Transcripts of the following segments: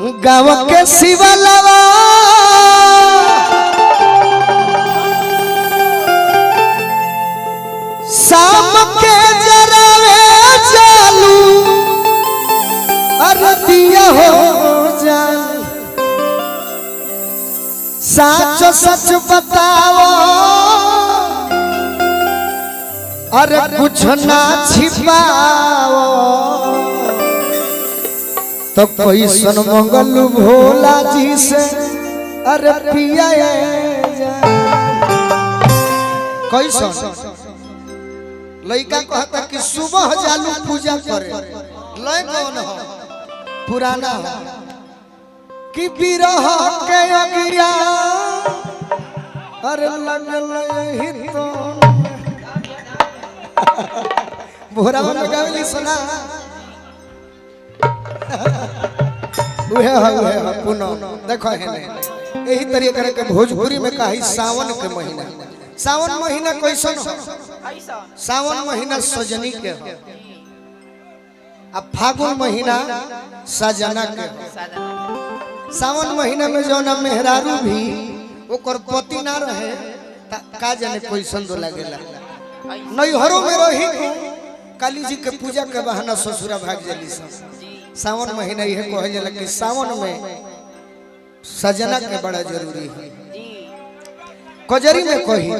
गाँव के शिवलवा शाम के जरावे चालू अरतिया हो जान सच सच बताओ अरे कुछ ना छिपाओ तो कोई सन मंगल भोला जी से अरे पिया कोई सन लड़का कहता कि सुबह जालू पूजा करे लय कौन हो पुराना हो कि विरह के अगिया अरे लगल ही तो भोरा में गावली सुना उहे हो पुनः देखो है यही तरीके के भोजपुरी में कही सावन के महीना सावन महीना कैसन हो सावन महीना सजनी के हो अब फागुन महीना सजना के हो सावन महीना में जो ना मेहरारू भी ओकर पति ना रहे का जाने कैसन दो लगेला नैहरों में रही काली जी के पूजा के बहाना ससुरा भाग जली सावन महीना यह कहे जाला कि सावन में सजना के बड़ा जरूरी है कजरी में कही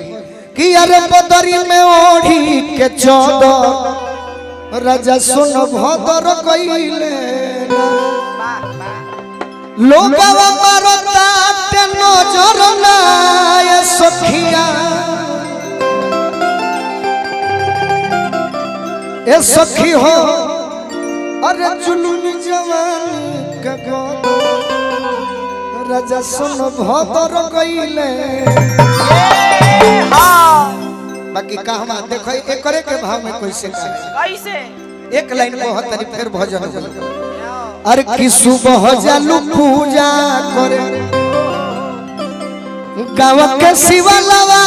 कि अरे बदरी में ओढ़ी के चौदह राजा सुन भदर कइले लोगवा मारता ते नजर ना ये सखिया ए सखी हो अरे जुलून जवानी का गो राजा सुन भदर कइले बाकी कहवा देखो एक करे के भाव में कैसे कैसे एक लाइन बहुत तरी फिर भजन अरे कि सुबह जालू पूजा करे गाँव के शिवलवा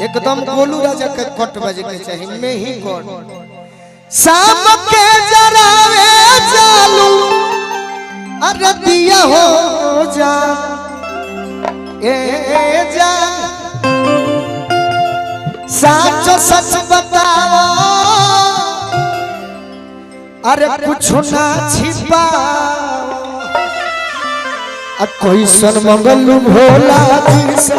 एकदम गोलू राजा के कट बजे के चाहिए मैं ही कट शाम के जरावे चालू अरे दिया हो जा ए जा सच सच बताओ अरे कुछ ना छिपाओ कोई सन मंगल भोला जी से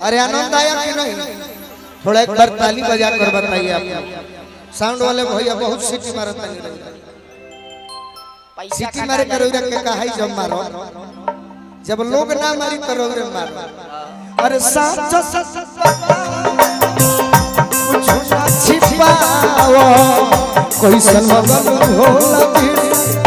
अरे आनंद आया कि नहीं थोड़ा एक बार ताली बजा कर बताइए आप साउंड वाले भैया बहुत सीटी मारता सीटी मारे करो के कहा जब मारो जब लोग ना मारी करो मारो अरे सच कुछ छिपाओ कोई सन मंगल भोला